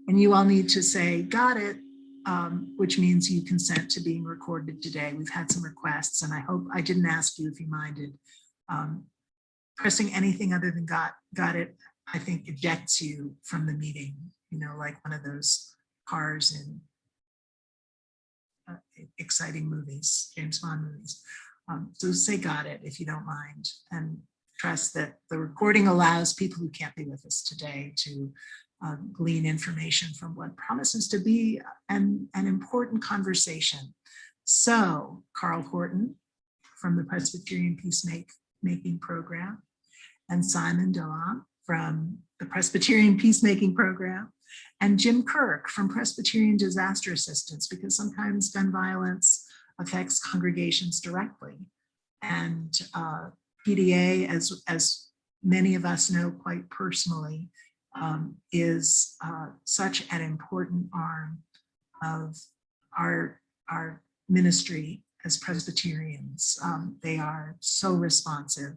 And you all need to say, got it, which means you consent to being recorded today. We've had some requests, and I hope I didn't ask you if you minded. Pressing anything other than got it, I think ejects you from the meeting, you know, like one of those cars in exciting movies, James Bond movies. So say got it if you don't mind, and trust that the recording allows people who can't be with us today to glean information from what promises to be an important conversation. So Carl Horton from the Presbyterian Peacemaking Program, and Simon Doong from the Presbyterian Peacemaking Program, and Jim Kirk from Presbyterian Disaster Assistance, because sometimes gun violence affects congregations directly. And PDA, as many of us know quite personally, is such an important arm of our ministry as Presbyterians. They are so responsive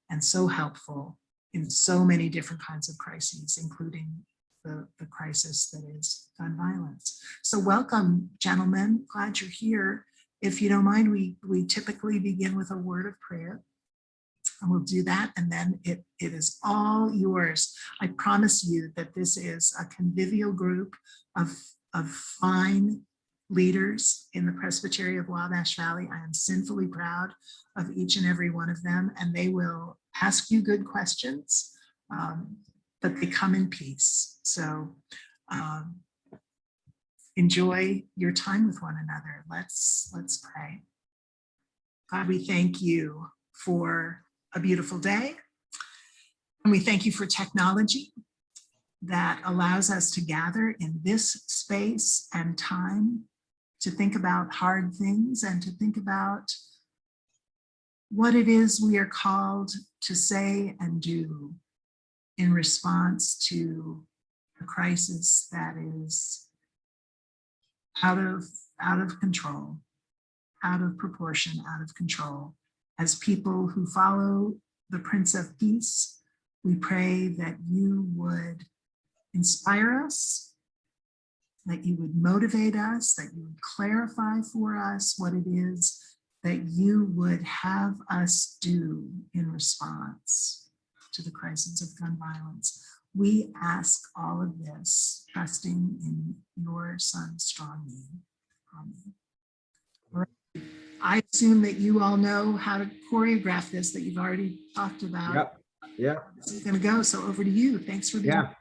and so helpful in so many different kinds of crises, including the crisis that is gun violence. So welcome, gentlemen. Glad you're here. If you don't mind, we typically begin with a word of prayer. And we'll do that, and then it is all yours. I promise you that this is a convivial group of fine leaders in the Presbytery of Wabash Valley. I am sinfully proud of each and every one of them, and they will ask you good questions, but they come in peace. So enjoy your time with one another. Let's pray. God, we thank you for a beautiful day. And we thank you for technology that allows us to gather in this space and time to think about hard things and to think about what it is we are called to say and do in response to a crisis that is out of control, out of proportion, out of control. As people who follow the Prince of Peace, we pray that you would inspire us, that you would motivate us, that you would clarify for us what it is that you would have us do in response to the crisis of gun violence. We ask all of this, trusting in your Son's strong name. Amen. I assume that you all know how to choreograph this, that you've already talked about. Yep. Yeah. This is going to go. So over to you. Thanks for being here.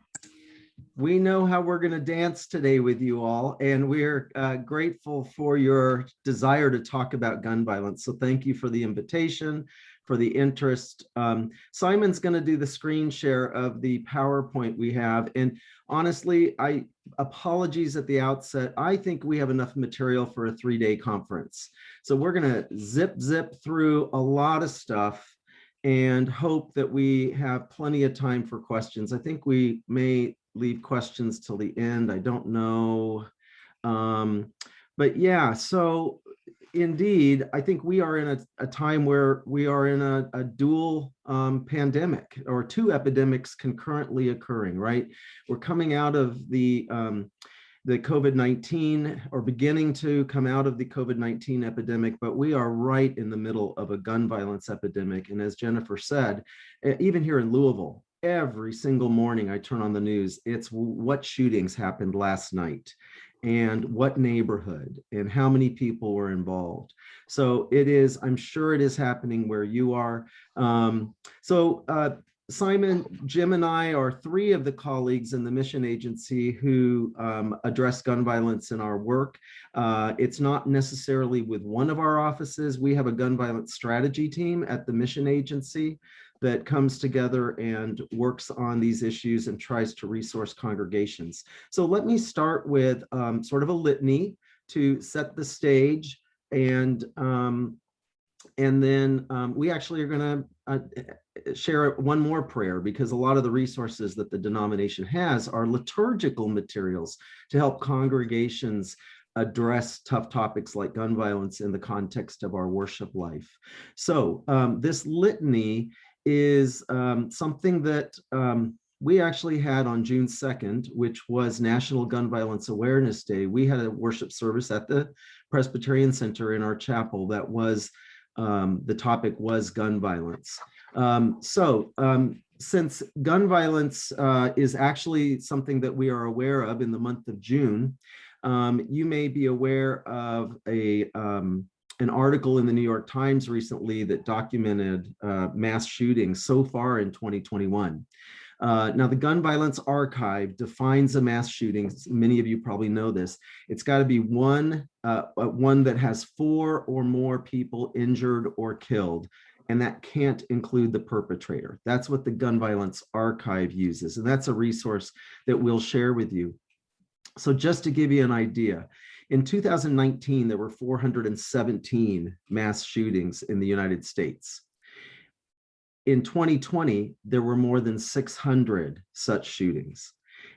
We know how we're going to dance today with you all, and we're grateful for your desire to talk about gun violence. So thank you for the invitation, for the interest. Simon's going to do the screen share of the PowerPoint we have. And honestly, apologies at the outset. I think we have enough material for a 3-day conference. So we're going to zip through a lot of stuff and hope that we have plenty of time for questions. I think we may leave questions till the end. I don't know. But yeah, so indeed, I think we are in a time where we are in a dual pandemic, or two epidemics concurrently occurring, right? We're coming out of the COVID-19, or beginning to come out of the COVID-19 epidemic, but we are right in the middle of a gun violence epidemic. And as Jennifer said, even here in Louisville, every single morning I turn on the news, it's what shootings happened last night, and what neighborhood, and how many people were involved. So it is, I'm sure it is happening where you are. Simon, Jim, and I are 3 of the colleagues in the mission agency who address gun violence in our work. It's not necessarily with one of our offices. We have a gun violence strategy team at the mission agency that comes together and works on these issues and tries to resource congregations. So let me start with sort of a litany to set the stage, and then we actually are going to share one more prayer, because a lot of the resources that the denomination has are liturgical materials to help congregations address tough topics like gun violence in the context of our worship life. So this litany is something that we actually had on June 2nd, which was National Gun Violence Awareness Day, we had a worship service at the Presbyterian Center in our chapel that was, the topic was gun violence. Since gun violence is actually something that we are aware of in the month of June, you may be aware of an article in the New York Times recently that documented mass shootings so far in 2021. Now, the Gun Violence Archive defines a mass shooting. Many of you probably know this. It's got to be one that has 4 or more people injured or killed, and that can't include the perpetrator. That's what the Gun Violence Archive uses, and that's a resource that we'll share with you. So just to give you an idea, in 2019, there were 417 mass shootings in the United States. In 2020, there were more than 600 such shootings.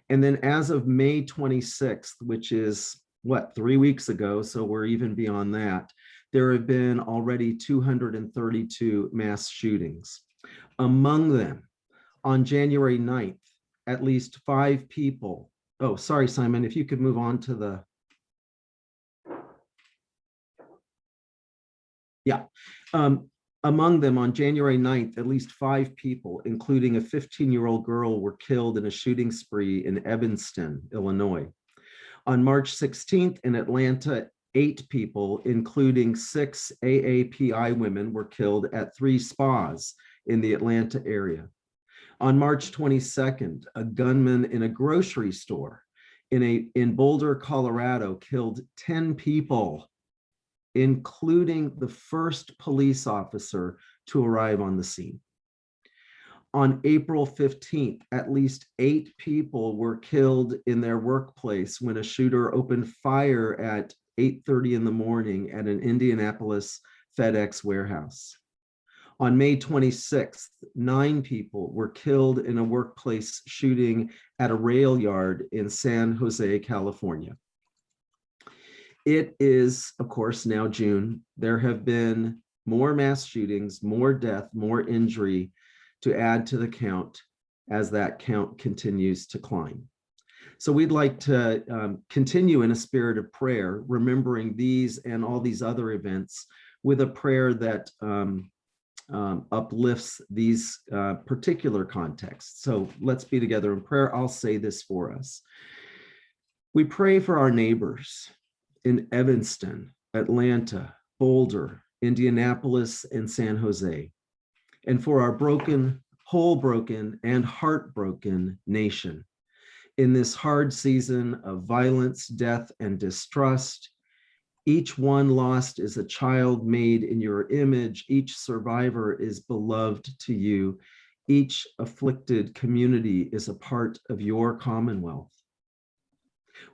And then as of May 26th, which is what, 3 weeks ago, so we're even beyond that, there have been already 232 mass shootings. Among them, on January 9th, at least 5 people. Oh, sorry, Simon, if you could move on to the. Yeah. Among them, on January 9th, at least 5 people, including a 15-year-old girl, were killed in a shooting spree in Evanston, Illinois. On March 16th in Atlanta, 8 people, including 6 AAPI women, were killed at 3 spas in the Atlanta area. On March 22nd, a gunman in a grocery store in Boulder, Colorado, killed 10 people, including the first police officer to arrive on the scene. On April 15th, at least 8 people were killed in their workplace when a shooter opened fire at 8:30 in the morning at an Indianapolis FedEx warehouse. On May 26th, 9 people were killed in a workplace shooting at a rail yard in San Jose, California. It is, of course, now June. There have been more mass shootings, more death, more injury to add to the count as that count continues to climb. So we'd like to continue in a spirit of prayer, remembering these and all these other events with a prayer that uplifts these particular contexts. So let's be together in prayer. I'll say this for us. We pray for our neighbors in Evanston, Atlanta, Boulder, Indianapolis, and San Jose, and for our broken, whole broken, and heartbroken nation. In this hard season of violence, death, and distrust, each one lost is a child made in your image. Each survivor is beloved to you. Each afflicted community is a part of your commonwealth.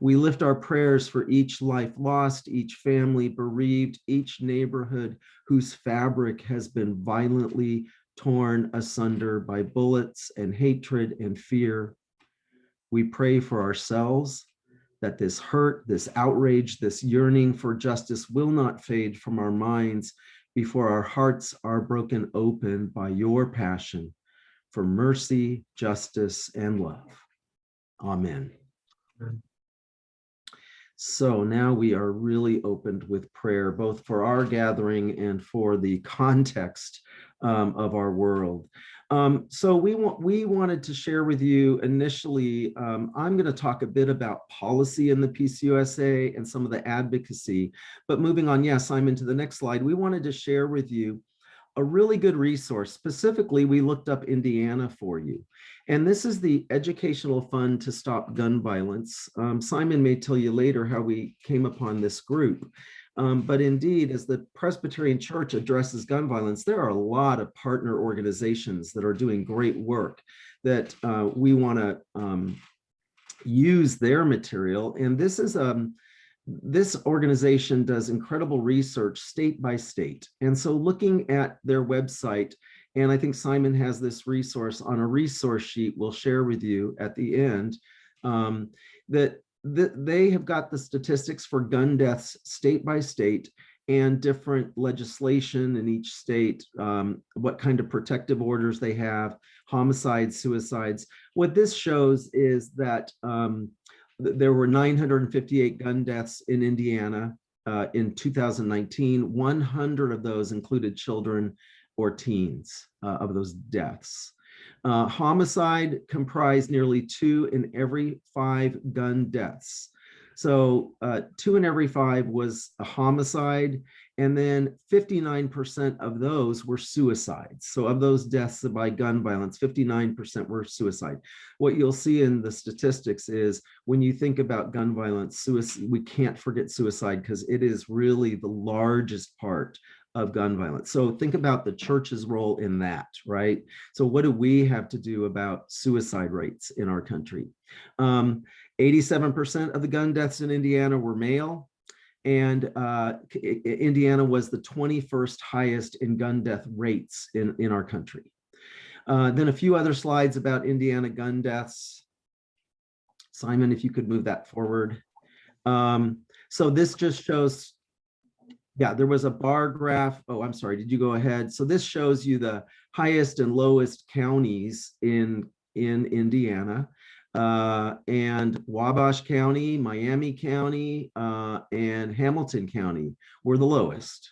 We lift our prayers for each life lost, each family bereaved, each neighborhood whose fabric has been violently torn asunder by bullets and hatred and fear. We pray for ourselves that this hurt, this outrage, this yearning for justice will not fade from our minds before our hearts are broken open by your passion for mercy, justice, and love. Amen. So now we are really opened with prayer, both for our gathering and for the context of our world. So we wanted to share with you initially, I'm going to talk a bit about policy in the PCUSA and some of the advocacy, but moving on, yes, I'm into the next slide. We wanted to share with you a really good resource. Specifically, we looked up Indiana for you. And this is the Educational Fund to Stop Gun Violence. Simon may tell you later how we came upon this group. But indeed, as the Presbyterian Church addresses gun violence, there are a lot of partner organizations that are doing great work that we want to use their material. And this organization does incredible research state by state. And so looking at their website, and I think Simon has this resource on a resource sheet we'll share with you at the end, that they have got the statistics for gun deaths state by state and different legislation in each state, what kind of protective orders they have, homicides, suicides. What this shows is that there were 958 gun deaths in Indiana in 2019. 100 of those included children or teens of those deaths. Homicide comprised nearly 2 in every 5 gun deaths. So 2 in every 5 was a homicide, and then 59% of those were suicides. So of those deaths by gun violence, 59% were suicide. What you'll see in the statistics is when you think about gun violence, suicide, we can't forget suicide because it is really the largest part of gun violence. So think about the church's role in that, right? So what do we have to do about suicide rates in our country? 87% of the gun deaths in Indiana were male, and Indiana was the 21st highest in gun death rates in our country. Then a few other slides about Indiana gun deaths. Simon, if you could move that forward. So this just shows, yeah, there was a bar graph. Oh, I'm sorry, did you go ahead? So this shows you the highest and lowest counties in Indiana. And Wabash County, Miami County, and Hamilton County were the lowest.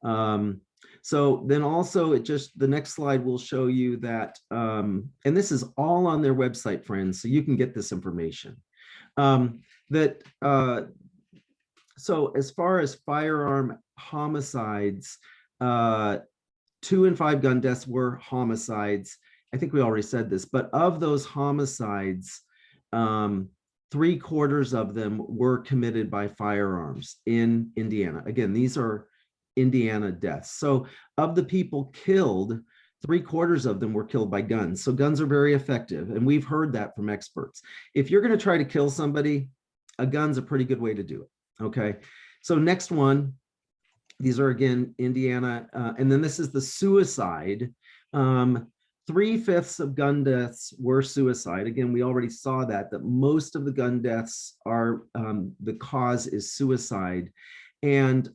So then also the next slide will show you that, and this is all on their website, friends, so you can get this information. So as far as firearm homicides, 2 in 5 gun deaths were homicides. I think we already said this, but of those homicides, 3/4 of them were committed by firearms in Indiana. Again, these are Indiana deaths. So of the people killed, 3/4 of them were killed by guns. So guns are very effective, and we've heard that from experts. If you're going to try to kill somebody, a gun's a pretty good way to do it. Okay, so next one, these are again Indiana, and then this is the suicide. 3/5 of gun deaths were suicide. Again, we already saw that most of the gun deaths are, the cause is suicide. And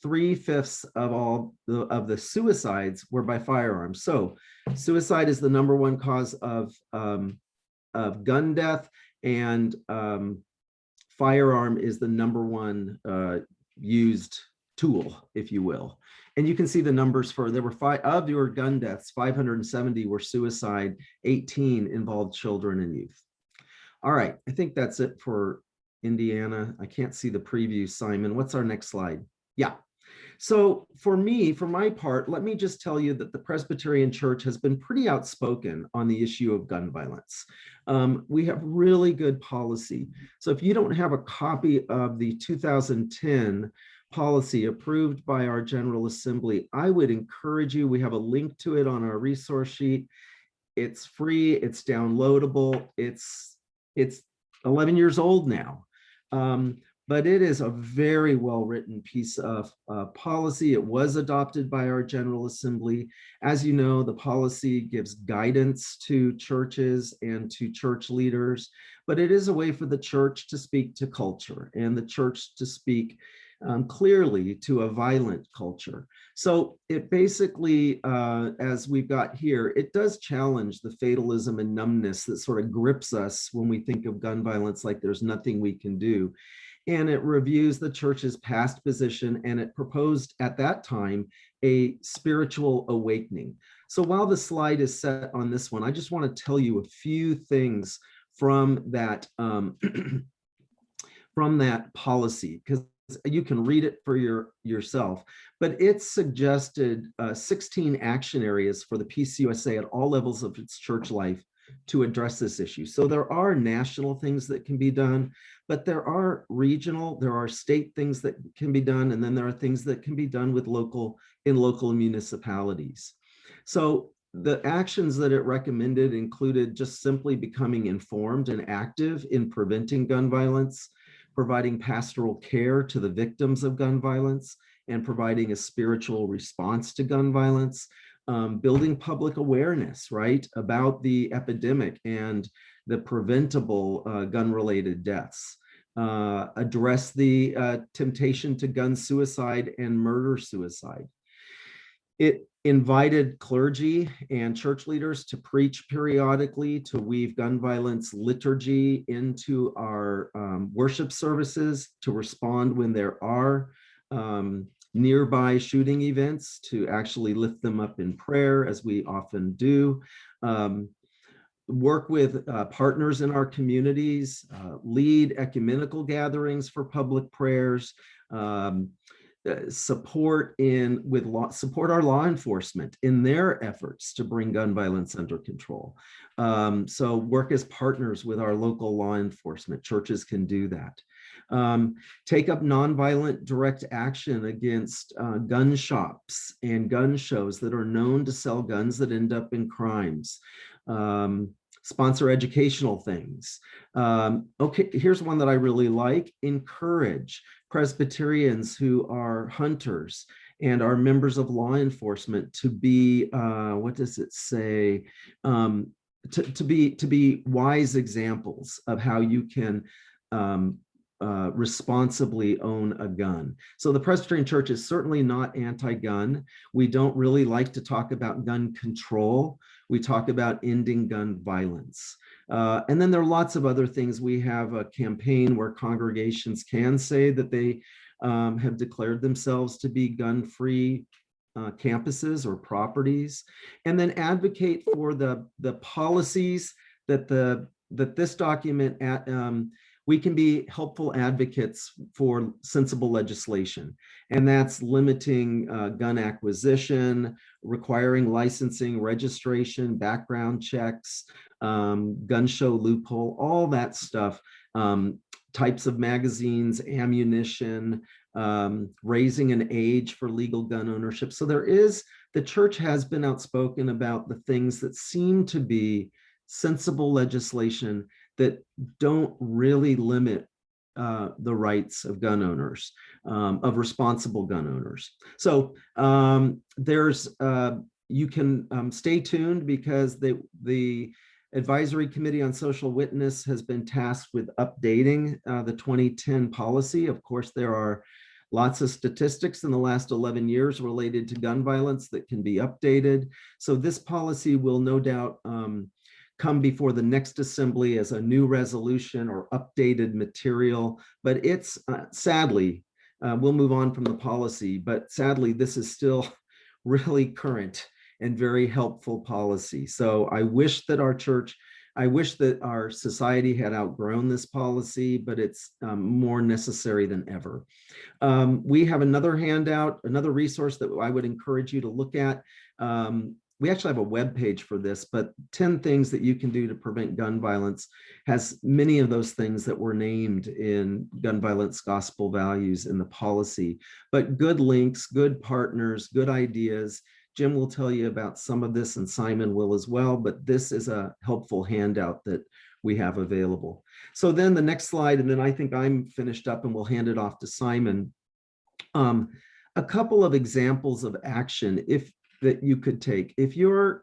3/5 of all the suicides were by firearms. So suicide is the #1 cause of gun death, and firearm is the #1 used tool, if you will. And you can see the numbers for, there were 5 of your gun deaths, 570 were suicide, 18 involved children and youth. All right, I think that's it for Indiana. I can't see the preview, Simon. What's our next slide? Yeah. So for me, for my part, let me just tell you that the Presbyterian Church has been pretty outspoken on the issue of gun violence. We have really good policy. So if you don't have a copy of the 2010 policy approved by our General Assembly, I would encourage you, we have a link to it on our resource sheet. It's free, it's downloadable, it's 11 years old now. But it is a very well-written piece of policy. It was adopted by our General Assembly. As you know, the policy gives guidance to churches and to church leaders, but it is a way for the church to speak to culture and the church to speak clearly to a violent culture. So it basically, as we've got here, it does challenge the fatalism and numbness that sort of grips us when we think of gun violence, like there's nothing we can do. And it reviews the church's past position, and it proposed at that time a spiritual awakening. So while the slide is set on this one, I just want to tell you a few things from that from that policy, because you can read it for yourself, but it suggested 16 action areas for the PCUSA at all levels of its church life to address this issue. So there are national things that can be done, but there are regional, there are state things that can be done, and then there are things that can be done with local municipalities. So the actions that it recommended included just simply becoming informed and active in preventing gun violence, providing pastoral care to the victims of gun violence, and providing a spiritual response to gun violence, building public awareness, right, about the epidemic and the preventable gun-related deaths, address the temptation to gun suicide and murder suicide. It invited clergy and church leaders to preach periodically, to weave gun violence liturgy into our worship services, to respond when there are nearby shooting events, to actually lift them up in prayer, as we often do. Work with partners in our communities, lead ecumenical gatherings for public prayers, support our law enforcement in their efforts to bring gun violence under control. So work as partners with our local law enforcement. Churches can do that. Take up nonviolent direct action against gun shops and gun shows that are known to sell guns that end up in crimes. Sponsor educational things. Okay, here's one that I really like. Encourage Presbyterians who are hunters and are members of law enforcement to be, what does it say? To be wise examples of how you can responsibly own a gun. So the Presbyterian Church is certainly not anti-gun. We don't really like to talk about gun control. We talk about ending gun violence. And then there are lots of other things. We have a campaign where congregations can say that they have declared themselves to be gun-free campuses or properties, and then advocate for the policies that this document we can be helpful advocates for sensible legislation, and that's limiting gun acquisition, requiring licensing, registration, background checks, gun show loophole, all that stuff, types of magazines, ammunition, raising an age for legal gun ownership. So the church has been outspoken about the things that seem to be sensible legislation that don't really limit the rights of gun owners, of responsible gun owners. So you can stay tuned, because the Advisory Committee on Social Witness has been tasked with updating the 2010 policy. Of course, there are lots of statistics in the last 11 years related to gun violence that can be updated. So this policy will no doubt come before the next assembly as a new resolution or updated material, but it's sadly, we'll move on from the policy, but sadly, this is still really current and very helpful policy. So I wish that our society had outgrown this policy, but it's more necessary than ever. We have another handout, another resource that I would encourage you to look at. We actually have a web page for this, but 10 things that you can do to prevent gun violence has many of those things that were named in gun violence gospel values in the policy, but good links, good partners, good ideas. Jim will tell you about some of this, and Simon will as well, but this is a helpful handout that we have available. So then the next slide, and then I think I'm finished up and we'll hand it off to Simon. A couple of examples of action that you could take. If your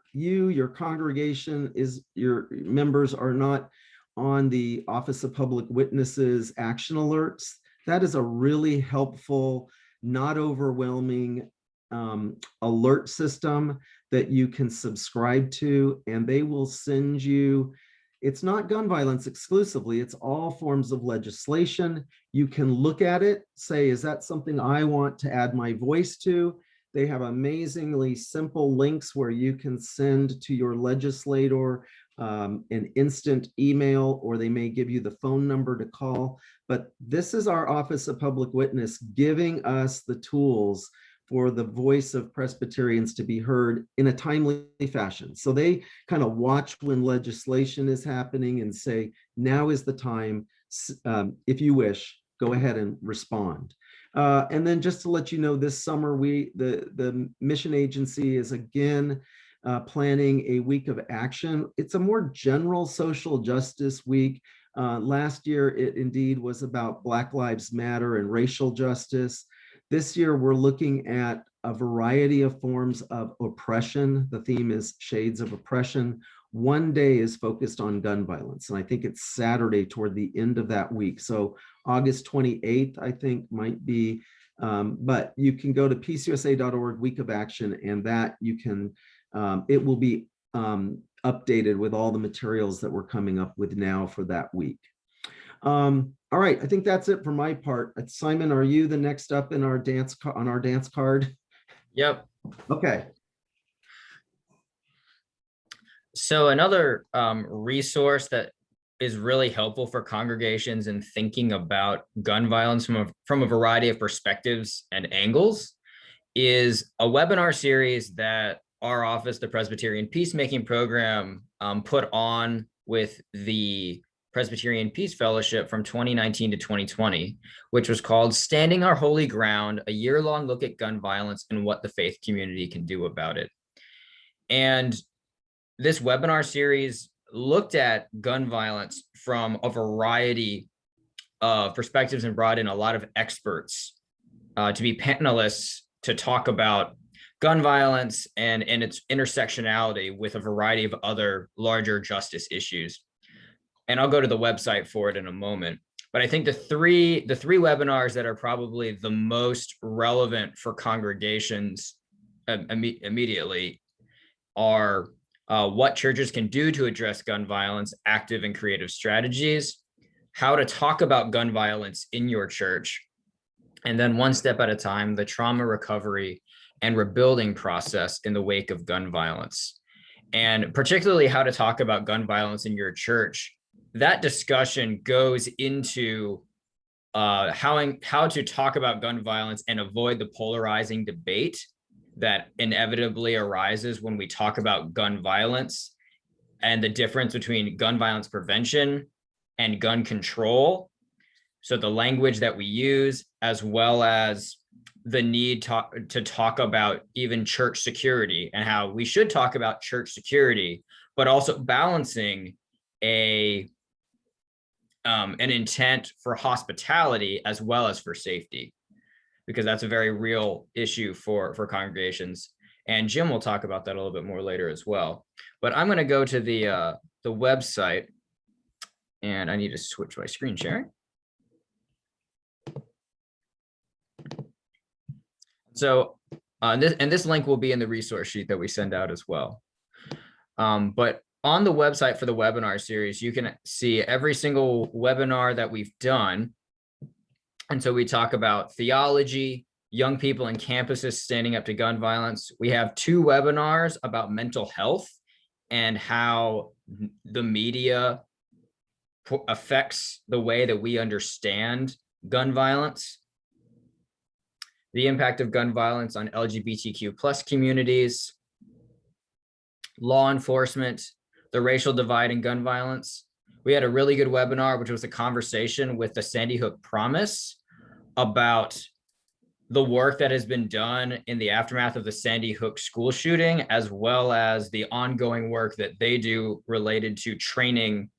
congregation, your members are not on the Office of Public Witnesses action alerts, that is a really helpful, not overwhelming alert system that you can subscribe to, and they will send you, it's not gun violence exclusively, it's all forms of legislation. You can look at it, say, is that something I want to add my voice to? They have amazingly simple links where you can send to your legislator an instant email, or they may give you the phone number to call. But this is our Office of Public Witness giving us the tools for the voice of Presbyterians to be heard in a timely fashion. So they kind of watch when legislation is happening and say, now is the time, if you wish, go ahead and respond. And then just to let you know, this summer, the mission agency is again planning a week of action. It's a more general social justice week. Last year, it indeed was about Black Lives Matter and racial justice. This year, we're looking at a variety of forms of oppression. The theme is Shades of Oppression. One day is focused on gun violence, and I think it's Saturday toward the end of that week. So August 28th, I think, might be, but you can go to peaceusa.org, Week of Action, and that you can, it will be updated with all the materials that we're coming up with now for that week. All right, I think that's it for my part. Simon, are you the next up in our dance on our dance card? Yep. Okay. So another resource that is really helpful for congregations in thinking about gun violence from a variety of perspectives and angles is a webinar series that our office, the Presbyterian Peacemaking Program, put on with the Presbyterian Peace Fellowship from 2019 to 2020, which was called Standing Our Holy Ground, a year-long look at gun violence and what the faith community can do about it. And this webinar series looked at gun violence from a variety of perspectives and brought in a lot of experts to be panelists to talk about gun violence and its intersectionality with a variety of other larger justice issues. And I'll go to the website for it in a moment. But I think the three webinars that are probably the most relevant for congregations immediately are what churches can do to address gun violence, active and creative strategies, how to talk about gun violence in your church, and then one step at a time, the trauma recovery and rebuilding process in the wake of gun violence. And particularly how to talk about gun violence in your church. That discussion goes into how to talk about gun violence and avoid the polarizing debate that inevitably arises when we talk about gun violence, and the difference between gun violence prevention and gun control. So the language that we use, as well as the need to talk about even church security and how we should talk about church security, but also balancing an intent for hospitality as well as for safety, because that's a very real issue for congregations. And Jim will talk about that a little bit more later as well. But I'm going to go to the website, and I need to switch my screen sharing. So this link will be in the resource sheet that we send out as well. But on the website for the webinar series, you can see every single webinar that we've done. And so we talk about theology, young people and campuses standing up to gun violence. We have 2 webinars about mental health and how the media affects the way that we understand gun violence, the impact of gun violence on LGBTQ+ communities, law enforcement, the racial divide in gun violence. We had a really good webinar, which was a conversation with the Sandy Hook Promise about the work that has been done in the aftermath of the Sandy Hook school shooting, as well as the ongoing work that they do related to training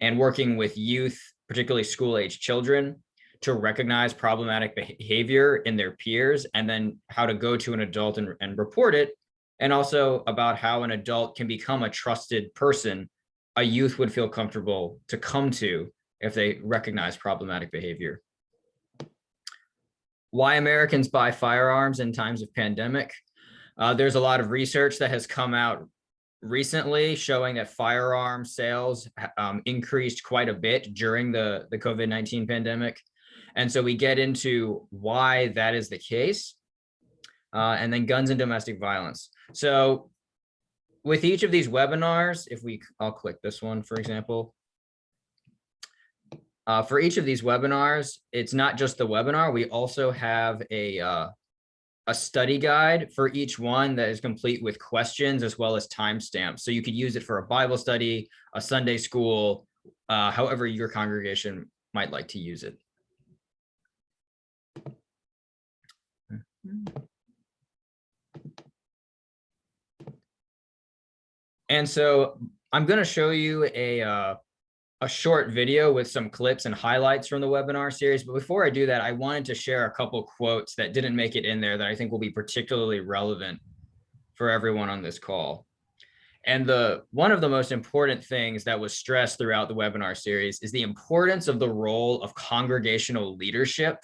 and working with youth, particularly school-age children, to recognize problematic behavior in their peers, and then how to go to an adult and report it, and also about how an adult can become a trusted person a youth would feel comfortable to come to if they recognize problematic behavior. Why Americans buy firearms in times of pandemic. There's a lot of research that has come out recently showing that firearm sales increased quite a bit during the COVID-19 pandemic. And so we get into why that is the case, and then guns and domestic violence. So with each of these webinars, I'll click this one, for example. For each of these webinars, it's not just the webinar. We also have a study guide for each one that is complete with questions as well as timestamps. So you could use it for a Bible study, a Sunday school, however your congregation might like to use it. And so I'm going to show you a short video with some clips and highlights from the webinar series. But before I do that, I wanted to share a couple quotes that didn't make it in there that I think will be particularly relevant for everyone on this call. And one of the most important things that was stressed throughout the webinar series is the importance of the role of congregational leadership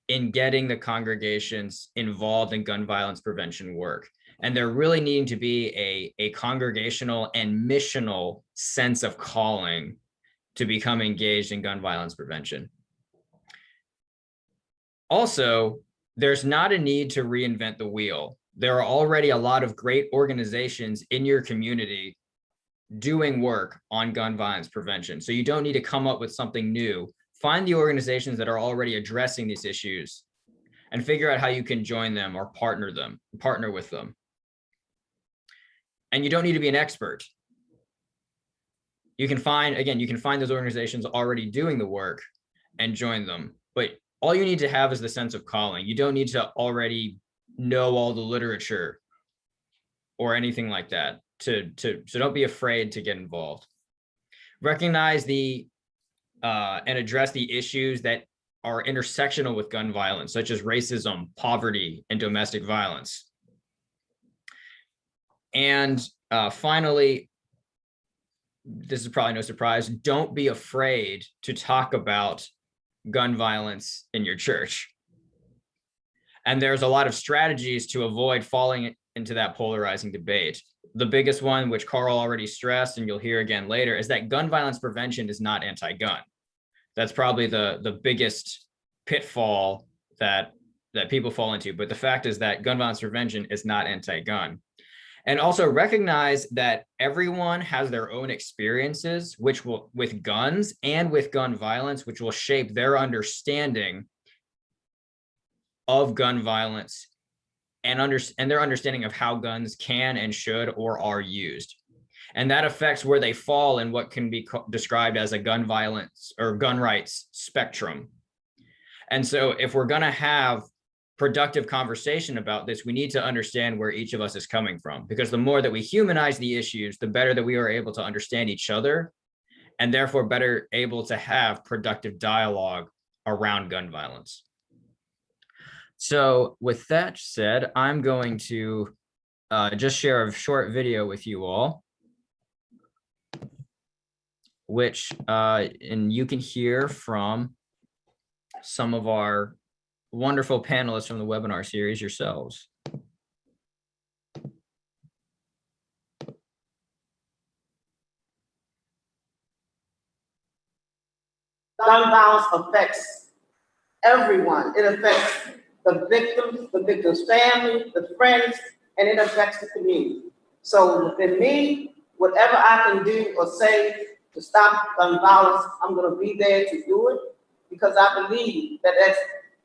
in getting the congregations involved in gun violence prevention work. And there really needing to be a congregational and missional sense of calling to become engaged in gun violence prevention. Also, there's not a need to reinvent the wheel. There are already a lot of great organizations in your community doing work on gun violence prevention. So you don't need to come up with something new. Find the organizations that are already addressing these issues and figure out how you can join them or partner with them. And you don't need to be an expert. You can find those organizations already doing the work and join them. But all you need to have is the sense of calling. You don't need to already know all the literature or anything like that. So don't be afraid to get involved. Recognize and address the issues that are intersectional with gun violence, such as racism, poverty, and domestic violence. And finally, this is probably no surprise, don't be afraid to talk about gun violence in your church. And there's a lot of strategies to avoid falling into that polarizing debate. The biggest one, which Carl already stressed, and you'll hear again later, is that gun violence prevention is not anti-gun. That's probably the biggest pitfall that people fall into. But the fact is that gun violence prevention is not anti-gun. And also recognize that everyone has their own experiences, with guns and with gun violence, which will shape their understanding of gun violence and their understanding of how guns can and should or are used. And that affects where they fall in what can be described as a gun violence or gun rights spectrum. And so if we're going to have productive conversation about this, we need to understand where each of us is coming from, because the more that we humanize the issues, the better that we are able to understand each other, and therefore better able to have productive dialogue around gun violence. So with that said, I'm going to just share a short video with you all, which and you can hear from some of our wonderful panelists from the webinar series yourselves. Gun violence affects everyone. It affects the victim's family, the friends, and it affects the community. So in me, whatever I can do or say to stop gun violence, I'm going to be there to do it, because I believe that that's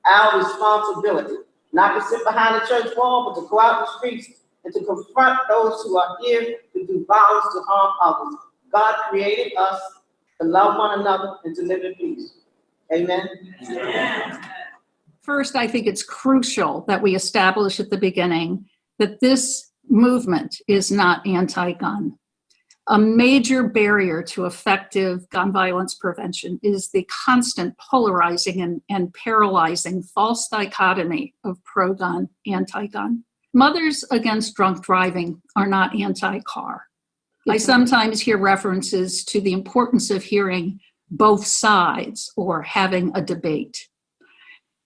our responsibility, not to sit behind the church wall, but to go out in the streets and to confront those who are here to do violence to harm others. God created us to love one another and to live in peace. Amen. Yeah. First, I think it's crucial that we establish at the beginning that this movement is not anti-gun. A major barrier to effective gun violence prevention is the constant polarizing and paralyzing false dichotomy of pro-gun, anti-gun. Mothers Against Drunk Driving are not anti-car. I sometimes hear references to the importance of hearing both sides or having a debate.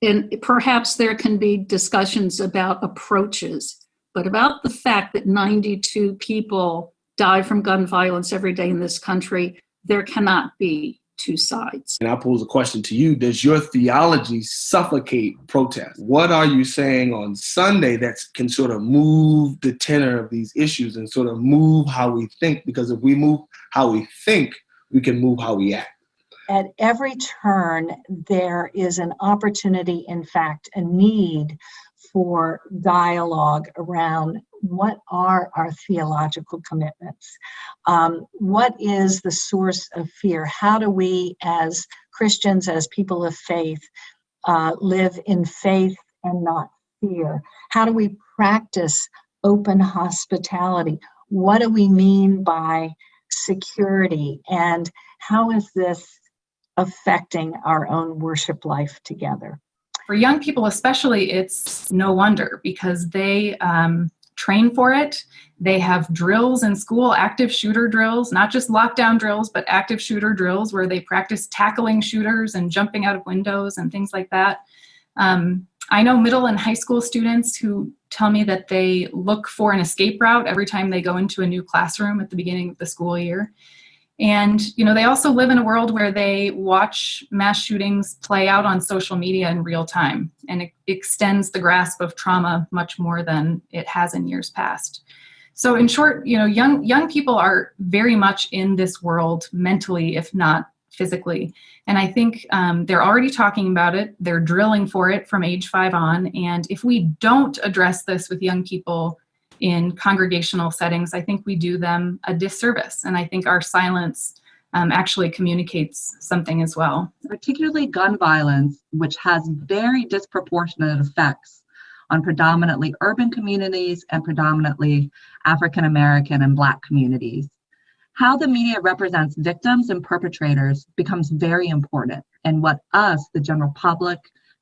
And perhaps there can be discussions about approaches, but about the fact that 92 people die from gun violence every day in this country, there cannot be two sides. And I pose a question to you. Does your theology suffocate protest? What are you saying on Sunday that can sort of move the tenor of these issues and sort of move how we think? Because if we move how we think, we can move how we act. At every turn, there is an opportunity, in fact, a need for dialogue around what are our theological commitments? What is the source of fear? How do we, as Christians, as people of faith, live in faith and not fear? How do we practice open hospitality? What do we mean by security? And how is this affecting our own worship life together? For young people especially, it's no wonder, because they train for it. They have drills in school, active shooter drills, not just lockdown drills, but active shooter drills where they practice tackling shooters and jumping out of windows and things like that. I know middle and high school students who tell me that they look for an escape route every time they go into a new classroom at the beginning of the school year. And, they also live in a world where they watch mass shootings play out on social media in real time, and it extends the grasp of trauma much more than it has in years past. So in short, young people are very much in this world mentally, if not physically. And I think they're already talking about it. They're drilling for it from age 5 on. And if we don't address this with young people in congregational settings, I think we do them a disservice. And I think our silence actually communicates something as well. Particularly gun violence, which has very disproportionate effects on predominantly urban communities and predominantly African American and Black communities. How the media represents victims and perpetrators becomes very important in what us, the general public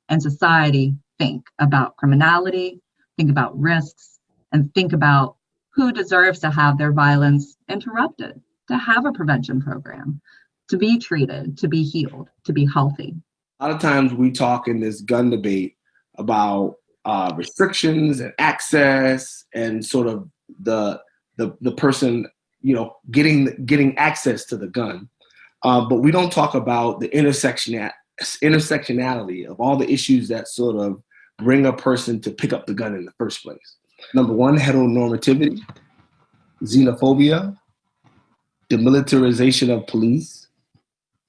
and society, think about criminality, think about risks, and think about who deserves to have their violence interrupted, to have a prevention program, to be treated, to be healed, to be healthy. A lot of times we talk in this gun debate about restrictions and access and sort of the person, getting access to the gun. But we don't talk about the intersectionality of all the issues that sort of bring a person to pick up the gun in the first place. Number one, heteronormativity, xenophobia, demilitarization of police,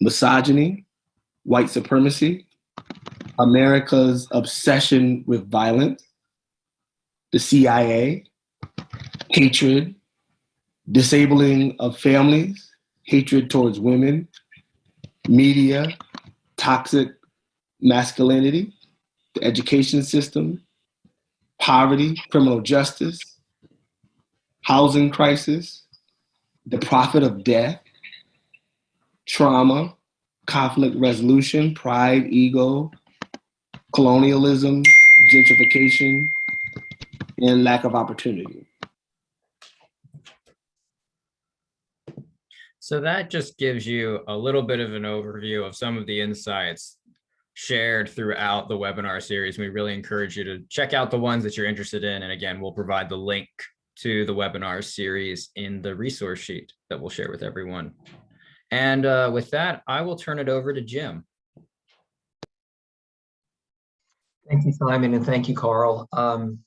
misogyny, white supremacy, America's obsession with violence, the CIA, hatred, disabling of families, hatred towards women, media, toxic masculinity, the education system, poverty, criminal justice, housing crisis, the profit of death, trauma, conflict resolution, pride, ego, colonialism, gentrification, and lack of opportunity. So that just gives you a little bit of an overview of some of the insights shared throughout the webinar series. We really encourage you to check out the ones that you're interested in. And again, we'll provide the link to the webinar series in the resource sheet that we'll share with everyone. And with that, I will turn it over to Jim. Thank you, Simon, and thank you, Carl. And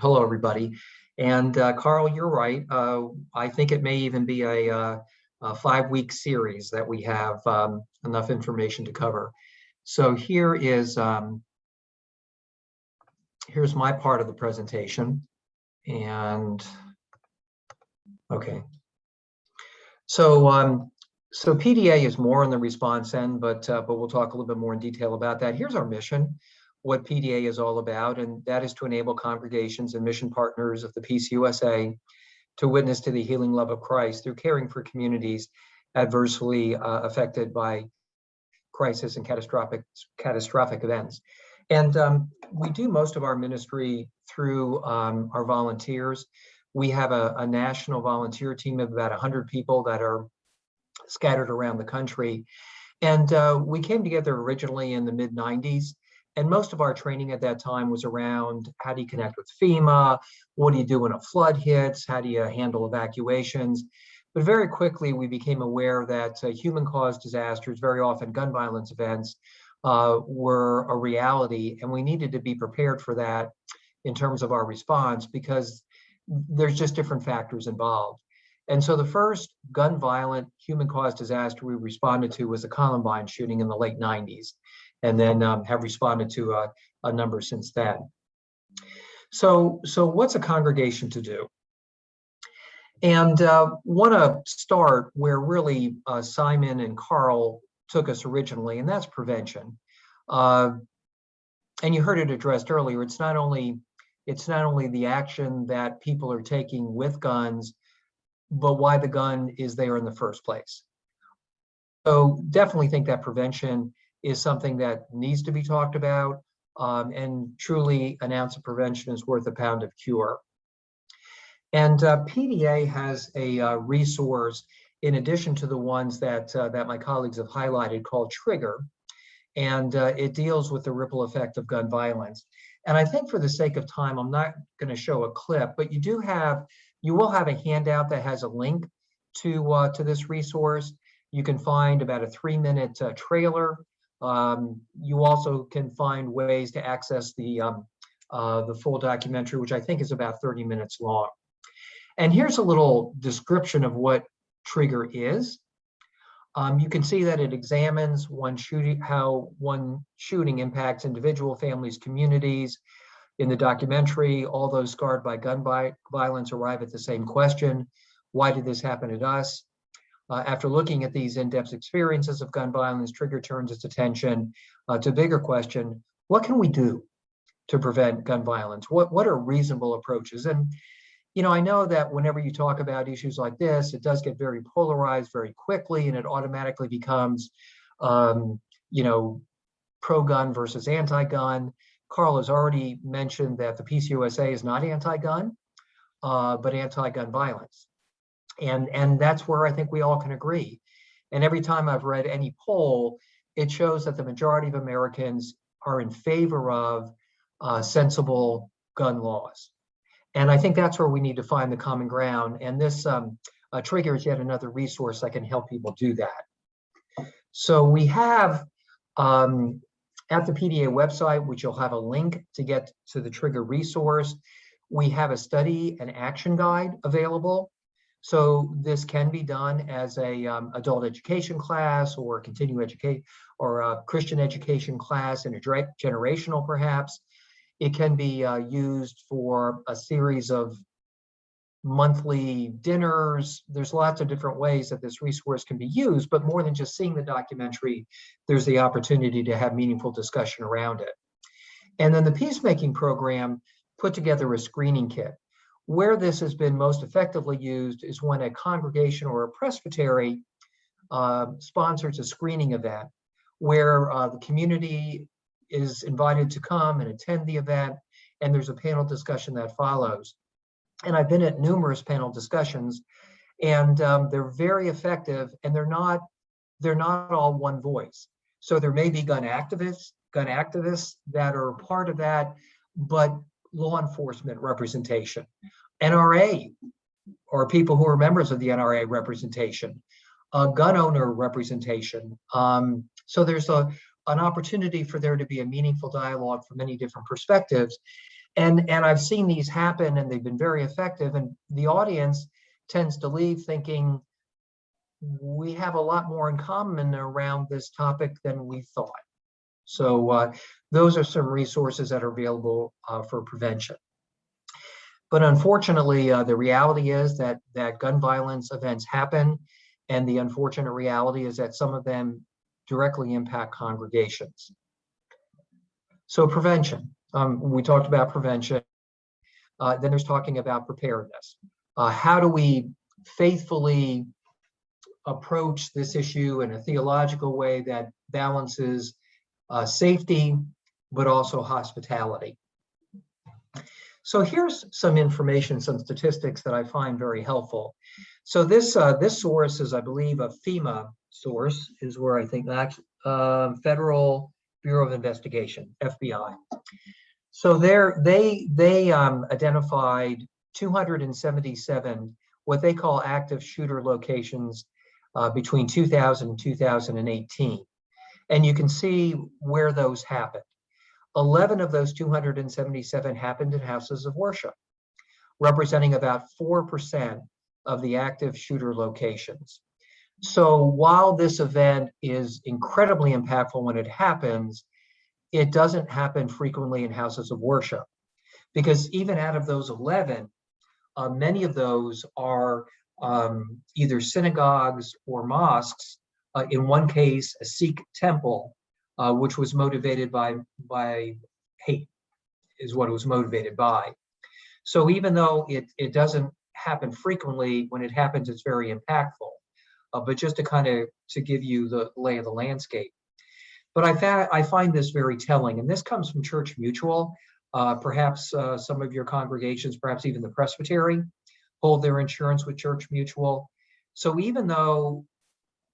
hello, everybody. And Carl, you're right. I think it may even be a 5-week series that we have enough information to cover. So here's my part of the presentation. And okay. So PDA is more on the response end, but we'll talk a little bit more in detail about that. Here's our mission, what PDA is all about, and that is to enable congregations and mission partners of the Peace USA to witness to the healing love of Christ through caring for communities adversely affected by crisis and catastrophic events. And we do most of our ministry through our volunteers. We have a national volunteer team of about 100 people that are scattered around the country. And we came together originally in the mid-90s. And most of our training at that time was around how do you connect with FEMA? What do you do when a flood hits? How do you handle evacuations? But very quickly, we became aware that human-caused disasters, very often gun violence events, were a reality, and we needed to be prepared for that in terms of our response because there's just different factors involved. And so the first gun violent human-caused disaster we responded to was the Columbine shooting in the late 90s, and then have responded to a number since then. So what's a congregation to do? And want to start where really Simon and Carl took us originally, and that's prevention. And you heard it addressed earlier. It's not only the action that people are taking with guns, but why the gun is there in the first place. So definitely think that prevention is something that needs to be talked about, and truly an ounce of prevention is worth a pound of cure. And PDA has a resource in addition to the ones that my colleagues have highlighted called Trigger, and it deals with the ripple effect of gun violence. And I think for the sake of time, I'm not going to show a clip, but you will have a handout that has a link to this resource. You can find about a 3-minute trailer. You also can find ways to access the full documentary, which I think is about 30 minutes long. And here's a little description of what Trigger is. You can see that it examines how one shooting impacts individual families, communities. In the documentary, all those scarred by gun violence arrive at the same question: why did this happen to us? After looking at these in-depth experiences of gun violence, Trigger turns its attention to a bigger question: what can we do to prevent gun violence? What are reasonable approaches? And I know that whenever you talk about issues like this, it does get very polarized very quickly, and it automatically becomes, pro-gun versus anti-gun. Carl has already mentioned that the Peace USA is not anti-gun, but anti-gun violence. And that's where I think we all can agree. And every time I've read any poll, it shows that the majority of Americans are in favor of sensible gun laws. And I think that's where we need to find the common ground. And this Trigger is yet another resource that can help people do that. So we have at the PDA website, which you'll have a link to get to the Trigger resource, we have a study and action guide available. So this can be done as a adult education class or continuing education or a Christian education class in a generational perhaps. It can be used for a series of monthly dinners. There's lots of different ways that this resource can be used, but more than just seeing the documentary, there's the opportunity to have meaningful discussion around it. And then the Peacemaking program put together a screening kit. Where this has been most effectively used is when a congregation or a presbytery sponsors a screening event where the community is invited to come and attend the event, and there's a panel discussion that follows. And I've been at numerous panel discussions, and they're very effective, and they're not all one voice. So there may be gun activists that are part of that, but law enforcement representation, NRA, or people who are members of the NRA representation, gun owner representation. So there's an opportunity for there to be a meaningful dialogue from many different perspectives. And I've seen these happen, and they've been very effective. And the audience tends to leave thinking we have a lot more in common around this topic than we thought. So those are some resources that are available for prevention. But unfortunately, the reality is that gun violence events happen, and the unfortunate reality is that some of them directly impact congregations. So prevention. We talked about prevention. Then there's talking about preparedness. How do we faithfully approach this issue in a theological way that balances safety, but also hospitality? So here's some information, some statistics that I find very helpful. So this source is, I believe, a FEMA source, is where I think that's Federal Bureau of Investigation, FBI. So they identified 277 what they call active shooter locations between 2000 and 2018. And you can see where those happened. 11 of those 277 happened in houses of worship, representing about 4% of the active shooter locations. So while this event is incredibly impactful when it happens, it doesn't happen frequently in houses of worship, because even out of those 11, many of those are either synagogues or mosques. In one case, a Sikh temple, which was motivated by hate, is what it was motivated by. So even though it doesn't happen frequently, when it happens, it's very impactful. But just to give you the lay of the landscape. But I find this very telling, and this comes from Church Mutual, perhaps some of your congregations, perhaps even the Presbytery, hold their insurance with Church Mutual. So even though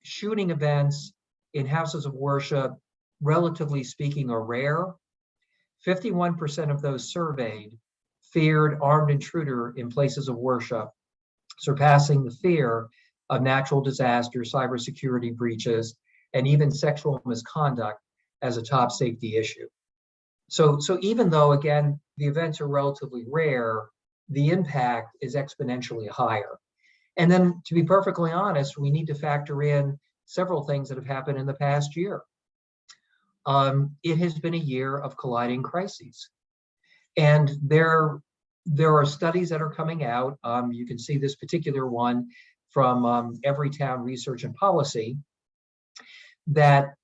shooting events in houses of worship, relatively speaking, are rare, 51% of those surveyed feared armed intruder in places of worship, surpassing the fear of natural disaster, cybersecurity breaches, and even sexual misconduct as a top safety issue. So even though, again, the events are relatively rare, the impact is exponentially higher. And then, to be perfectly honest, we need to factor in several things that have happened in the past year. It has been a year of colliding crises. And there are studies that are coming out. You can see this particular one from Everytown Research and Policy, that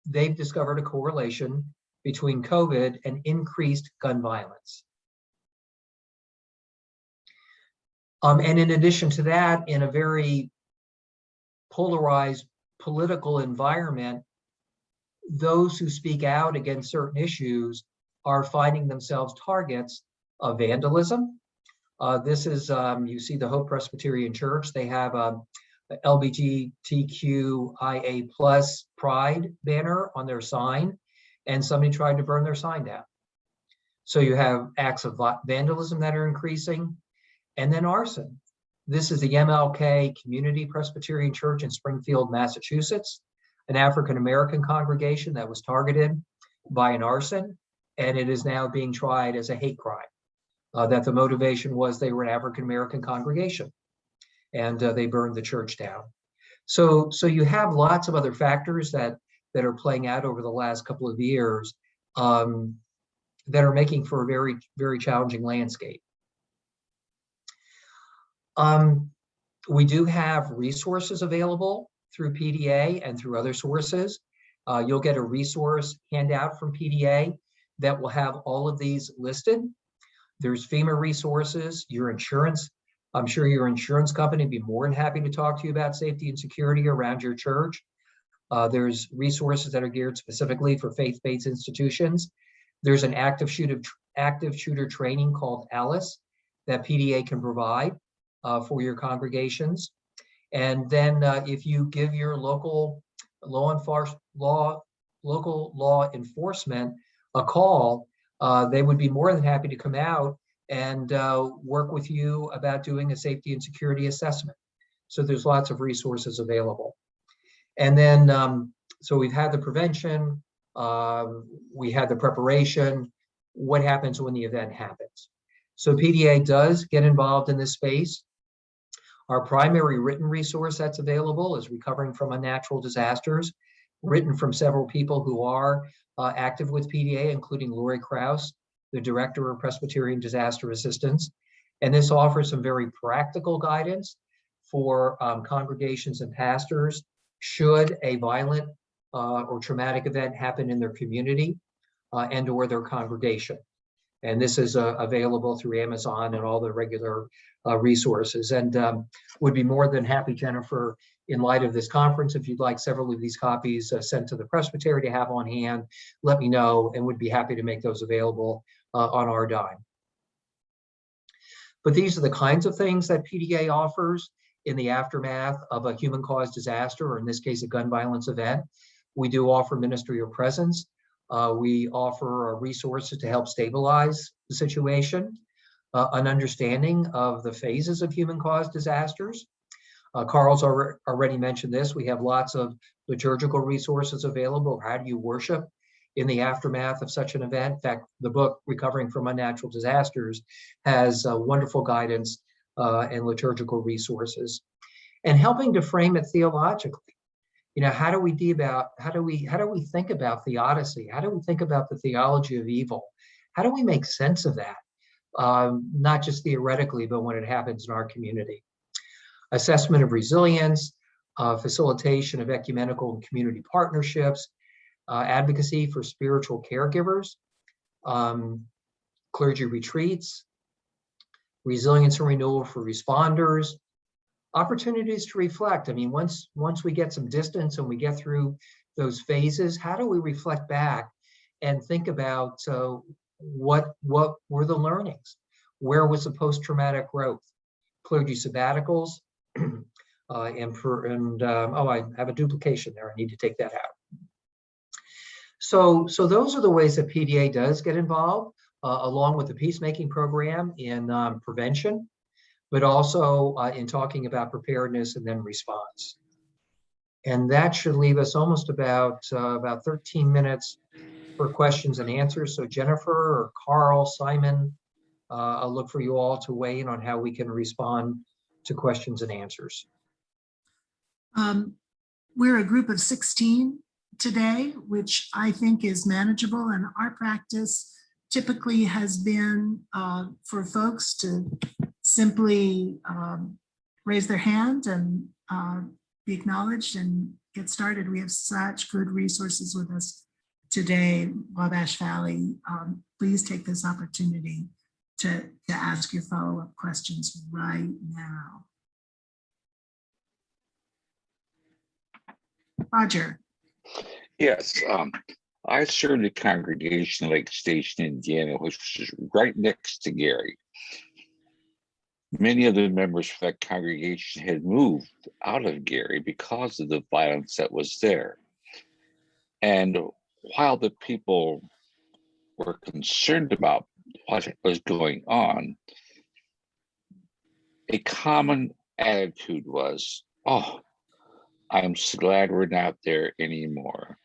they've discovered a correlation between COVID and increased gun violence. And in addition to that, in a very polarized political environment, those who speak out against certain issues are finding themselves targets of vandalism. This is, you see the Hope Presbyterian Church, they have a LGBTQIA+ pride banner on their sign, and somebody tried to burn their sign down. So you have acts of vandalism that are increasing, and then arson. This is the MLK Community Presbyterian Church in Springfield, Massachusetts, an African-American congregation that was targeted by an arson, and it is now being tried as a hate crime. That the motivation was they were an African-American congregation, and they burned the church down. So you have lots of other factors that are playing out over the last couple of years that are making for a very, very challenging landscape. We do have resources available through PDA and through other sources. You'll get a resource handout from PDA that will have all of these listed. There's FEMA resources, your insurance. I'm sure your insurance company would be more than happy to talk to you about safety and security around your church. There's resources that are geared specifically for faith-based institutions. There's an active shooter training called ALICE that PDA can provide for your congregations. And then if you give your local law enforcement a call, they would be more than happy to come out and work with you about doing a safety and security assessment. So there's lots of resources available. And then, so we've had the prevention, we had the preparation, what happens when the event happens. So PDA does get involved in this space. Our primary written resource that's available is Recovering from Unnatural Disasters, written from several people who are active with PDA, including Lori Krause, the Director of Presbyterian Disaster Assistance. And this offers some very practical guidance for congregations and pastors should a violent or traumatic event happen in their community and or their congregation. And this is available through Amazon and all the regular resources. And would be more than happy, Jennifer, in light of this conference, if you'd like several of these copies sent to the presbytery to have on hand, let me know, and would be happy to make those available on our dime. But these are the kinds of things that PDA offers in the aftermath of a human-caused disaster, or in this case, a gun violence event. We do offer ministry of presence. We offer resources to help stabilize the situation, an understanding of the phases of human-caused disasters. Carl's already mentioned this. We have lots of liturgical resources available. How do you worship in the aftermath of such an event? In fact, the book, Recovering from Unnatural Disasters, has wonderful guidance and liturgical resources. And helping to frame it theologically. You know, how do we think about theodicy? How do we think about the theology of evil? How do we make sense of that? Not just theoretically, but when it happens in our community. Assessment of resilience, facilitation of ecumenical and community partnerships, advocacy for spiritual caregivers, clergy retreats, resilience and renewal for responders, opportunities to reflect. I mean, once we get some distance and we get through those phases, how do we reflect back and think about what were the learnings? Where was the post-traumatic growth? Clergy sabbaticals, oh, I have a duplication there. I need to take that out. So those are the ways that PDA does get involved, along with the peacemaking program in prevention, but also in talking about preparedness and then response. And that should leave us almost about 13 minutes for questions and answers. So Jennifer or Carl, Simon, I'll look for you all to weigh in on how we can respond to questions and answers. We're a group of 16 today, which I think is manageable. And our practice typically has been for folks to simply raise their hand and be acknowledged and get started. We have such good resources with us today, Wabash Valley. Please take this opportunity to ask your follow-up questions right now. Roger. Yes, I served a congregation in Lake Station, Indiana, which was right next to Gary. Many of the members of that congregation had moved out of Gary because of the violence that was there. And while the people were concerned about what was going on, a common attitude was, oh, I'm so glad we're not there anymore.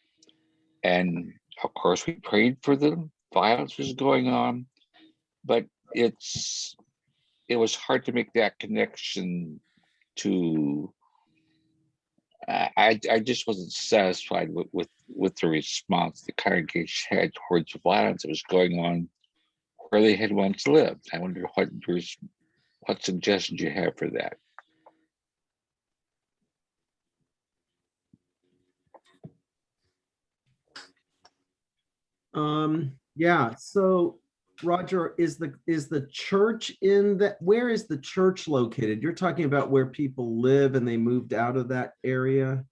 And of course, we prayed for them. Violence was going on, but it was hard to make that connection to. I just wasn't satisfied with the response the congregation had towards the violence that was going on where they had once lived. I wonder what suggestions you have for that. Yeah, so Roger, is the church in that, where is the church located? You're talking about where people live and they moved out of that area?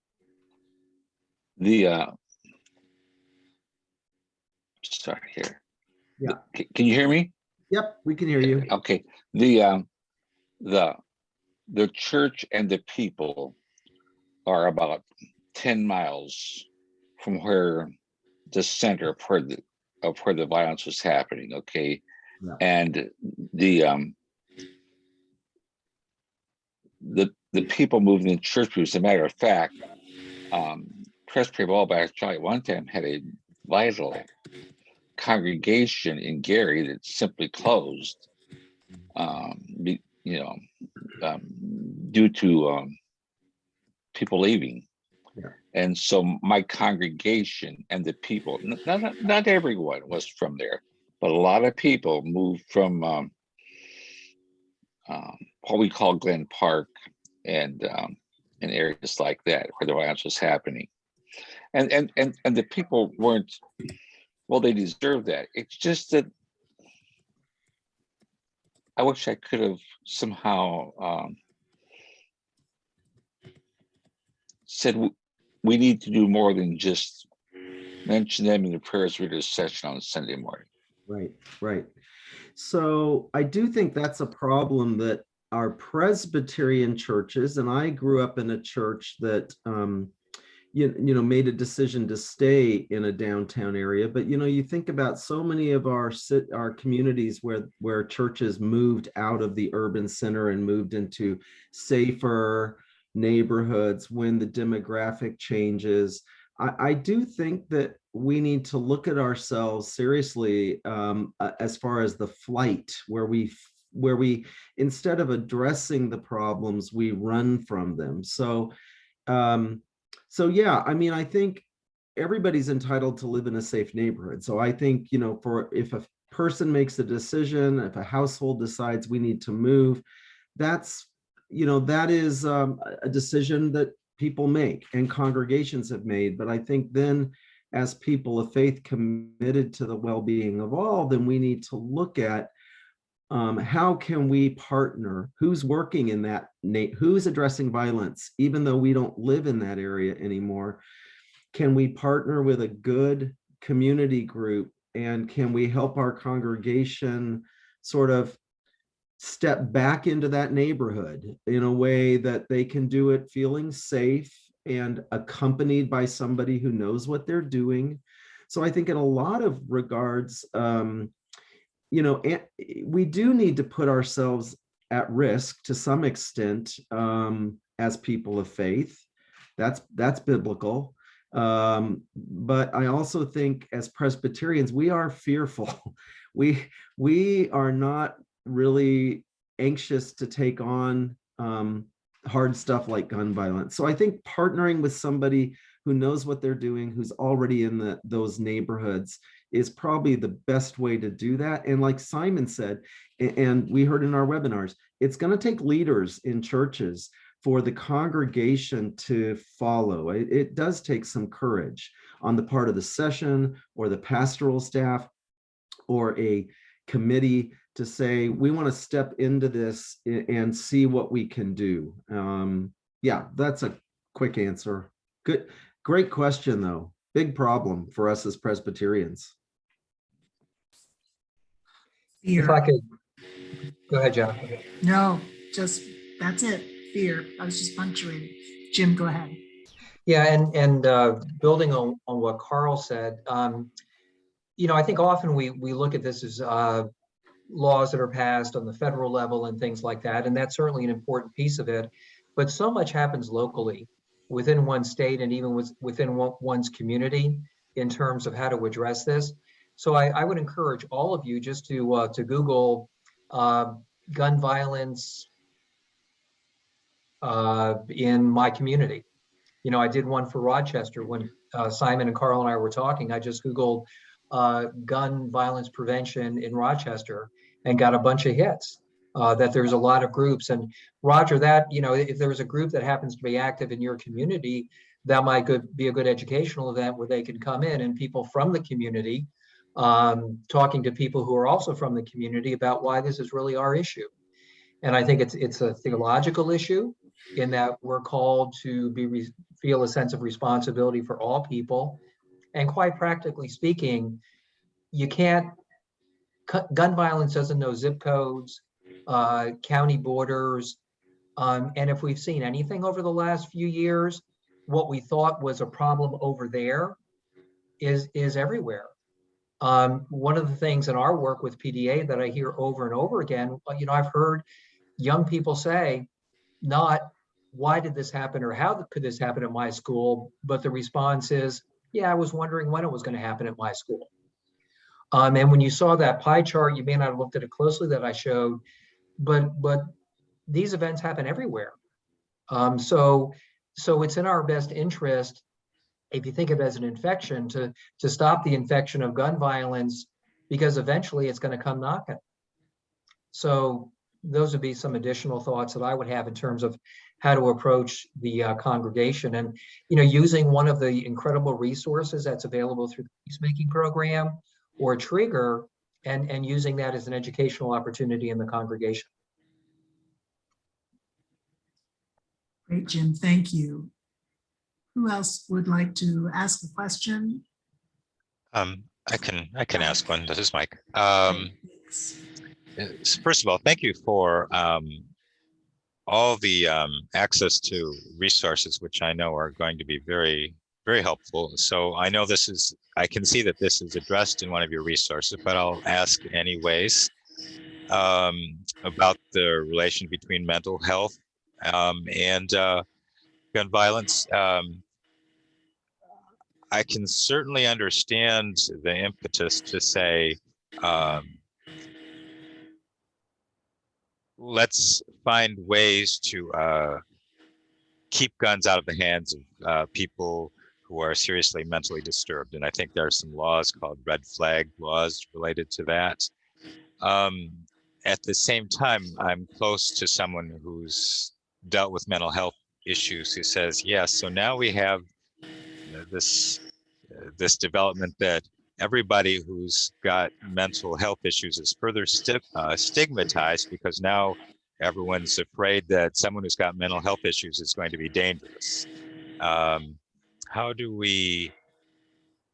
Sorry here. Yeah. Can you hear me? Yep, we can hear you. Okay. The church and the people are about 10 miles from where the center of where the violence was happening. Okay. Yeah. And the people moving in church, as a matter of fact, Presbyterian of Wabash Valley one time had a vital congregation in Gary that simply closed, due to people leaving. Yeah. And so my congregation and the people, not everyone was from there, but a lot of people moved from what we call Glen Park and areas like that where the violence was happening. And the people weren't, well, they deserve that. It's just that I wish I could have somehow said we need to do more than just mention them in the prayers reader session on Sunday morning. Right, right. So I do think that's a problem that our Presbyterian churches, and I grew up in a church that made a decision to stay in a downtown area. But you think about so many of our communities where churches moved out of the urban center and moved into safer neighborhoods when the demographic changes. I do think that we need to look at ourselves seriously as far as the flight, where we instead of addressing the problems, we run from them. So yeah, I mean, I think everybody's entitled to live in a safe neighborhood. So I think, if a person makes a decision, if a household decides we need to move, that is a decision that people make and congregations have made. But I think then as people of faith committed to the well-being of all, then we need to look at how can we partner, who's working in that, who's addressing violence, even though we don't live in that area anymore. Can we partner with a good community group, and can we help our congregation sort of step back into that neighborhood in a way that they can do it feeling safe and accompanied by somebody who knows what they're doing. So I think in a lot of regards, we do need to put ourselves at risk to some extent as people of faith. That's biblical. But I also think as Presbyterians, we are fearful. We are not really anxious to take on hard stuff like gun violence. So I think partnering with somebody who knows what they're doing, who's already in those neighborhoods, is probably the best way to do that. And like Simon said, and we heard in our webinars, it's going to take leaders in churches for the congregation to follow. It does take some courage on the part of the session or the pastoral staff or a committee to say, we want to step into this and see what we can do. Yeah, that's a quick answer. Good, great question though. Big problem for us as Presbyterians. If I could, go ahead, John. No, just, that's it, fear. I was just punctuating. Jim, go ahead. Yeah, and building on what Carl said, I think often we look at this as laws that are passed on the federal level and things like that, and that's certainly an important piece of it. But so much happens locally within one state and even within one's community in terms of how to address this. So I would encourage all of you just to Google gun violence in my community. I did one for Rochester when Simon and Carl and I were talking. I just Googled gun violence prevention in Rochester and got a bunch of hits. That there's a lot of groups. And Roger, that, if there was a group that happens to be active in your community, that might be a good educational event where they can come in and people from the community talking to people who are also from the community about why this is really our issue. And I think it's a theological issue in that we're called to feel a sense of responsibility for all people. And quite practically speaking, gun violence doesn't know zip codes, county borders. And if we've seen anything over the last few years, what we thought was a problem over there is everywhere. One of the things in our work with PDA that I hear over and over again, I've heard young people say, not why did this happen or how could this happen at my school, but the response is, yeah, I was wondering when it was going to happen at my school. And when you saw that pie chart, you may not have looked at it closely that I showed, but these events happen everywhere. So it's in our best interest, if you think of it as an infection, to stop the infection of gun violence, because eventually it's going to come knocking. So those would be some additional thoughts that I would have in terms of how to approach the congregation. And, using one of the incredible resources that's available through the Peacemaking program or Trigger, and using that as an educational opportunity in the congregation. Great, Jim, thank you. Who else would like to ask a question? I can ask one. This is Mike. Thanks. First of all, thank you for all the access to resources, which I know are going to be very, very helpful. So I know I can see that this is addressed in one of your resources, but I'll ask anyways about the relation between mental health and gun violence. I can certainly understand the impetus to say, let's find ways to keep guns out of the hands of people who are seriously mentally disturbed. And I think there are some laws called red flag laws related to that. At the same time, I'm close to someone who's dealt with mental health issues who says, yes, so now we have this development that everybody who's got mental health issues is further stigmatized, because now everyone's afraid that someone who's got mental health issues is going to be dangerous. How do we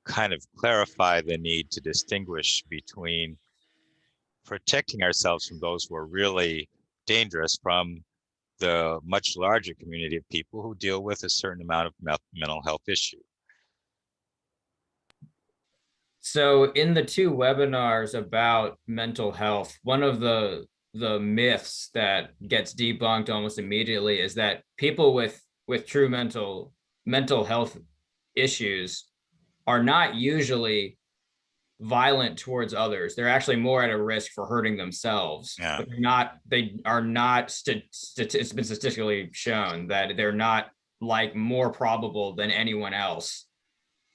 kind of clarify the need to distinguish between protecting ourselves from those who are really dangerous from the much larger community of people who deal with a certain amount of mental health issue. So in the two webinars about mental health, one of the myths that gets debunked almost immediately is that people with true mental health issues are not usually violent towards others. They're actually more at a risk for hurting themselves. Yeah. But they are not, it's been statistically shown that they're not like more probable than anyone else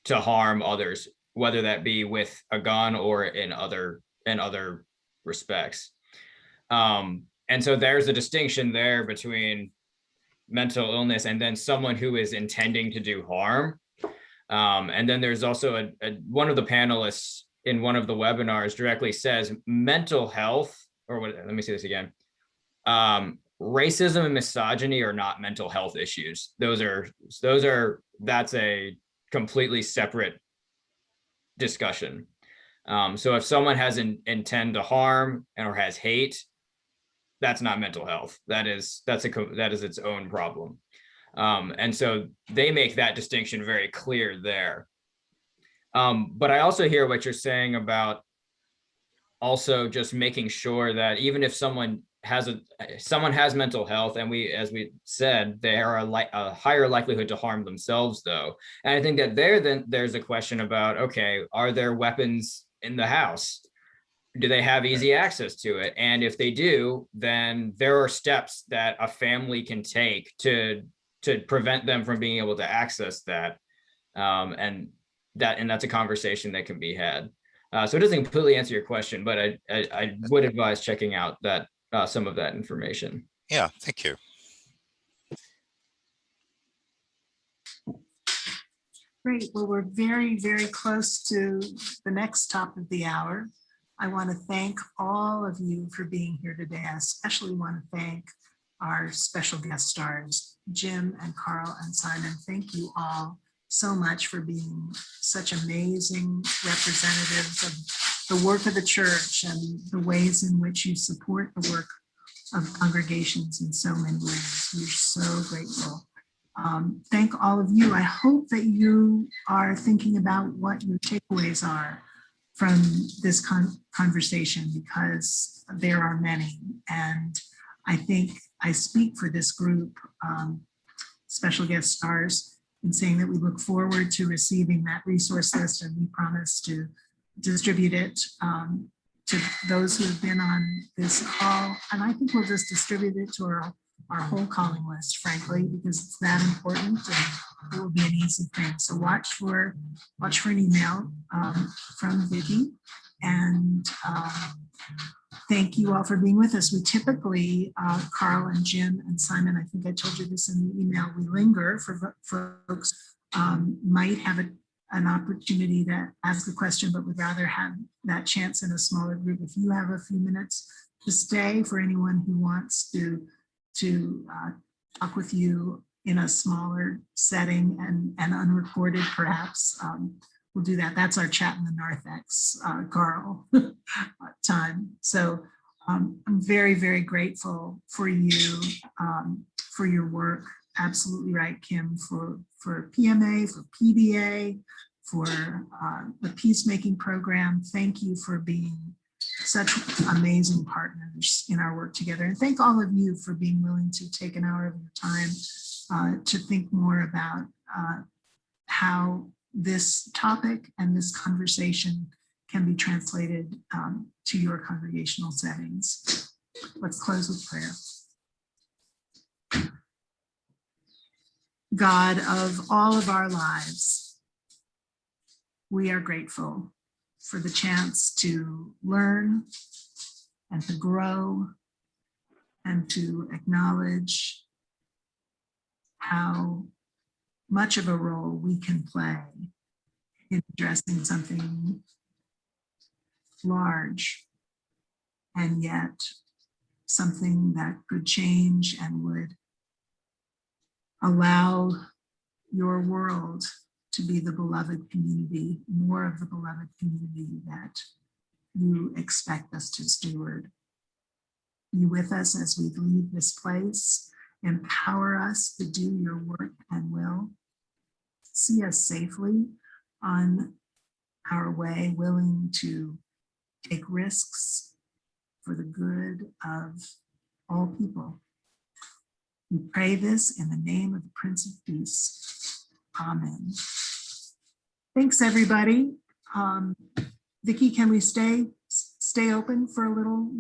to harm others, whether that be with a gun or in other respects. And so there's a distinction there between mental illness and then someone who is intending to do harm. And then there's also one of the panelists in one of the webinars directly says mental health, or what, let me see this again. Racism and misogyny are not mental health issues. That's a completely separate discussion. So if someone has an intent to harm or has hate, that's not mental health. That is its own problem. And so they make that distinction very clear there. But I also hear what you're saying about also just making sure that even if someone has mental health, and as we said, they are a higher likelihood to harm themselves, though. And I think that there's a question about, okay, are there weapons in the house? Do they have easy access to it? And if they do, then there are steps that a family can take to prevent them from being able to access that. And that's a conversation that can be had. So it doesn't completely answer your question, but I would advise checking out that some of that information. Yeah, thank you. Great. Well, we're very, very close to the next top of the hour. I want to thank all of you for being here today. I especially want to thank our special guest stars, Jim and Carl and Simon. Thank you all so much for being such amazing representatives of the work of the church and the ways in which you support the work of congregations in so many ways. We're so grateful. Thank all of you. I hope that you are thinking about what your takeaways are from this conversation, because there are many. And I think I speak for this group, special guest stars, in saying that we look forward to receiving that resource list, and we promise to distribute it to those who have been on this call. And I think we'll just distribute it to our whole calling list, frankly, because it's that important and it will be an easy thing. So watch for an email from Vicki, and thank you all for being with us. We typically, Carl and Jim and Simon, I think I told you this in the email, we linger for folks might have an opportunity to ask the question, but would rather have that chance in a smaller group. If you have a few minutes to stay, for anyone who wants to talk with you in a smaller setting and unrecorded, perhaps, we'll do that. That's our chat in the narthex, Carl, time. So I'm very, very grateful for you, for your work. Absolutely right, Kim, for PMA, for PDA, for the Peacemaking program. Thank you for being such amazing partners in our work together. And thank all of you for being willing to take an hour of your time to think more about how this topic and this conversation can be translated to your congregational settings. Let's close with prayer. God of all of our lives, we are grateful for the chance to learn and to grow and to acknowledge how much of a role we can play in addressing something large, and yet something that could change and would allow your world to be the beloved community, more of the beloved community that you expect us to steward. Be with us as we leave this place. Empower us to do your work and will. See us safely on our way, willing to take risks for the good of all people. We pray this in the name of the Prince of Peace. Amen. Thanks, everybody. Vicki, can we stay open for a little?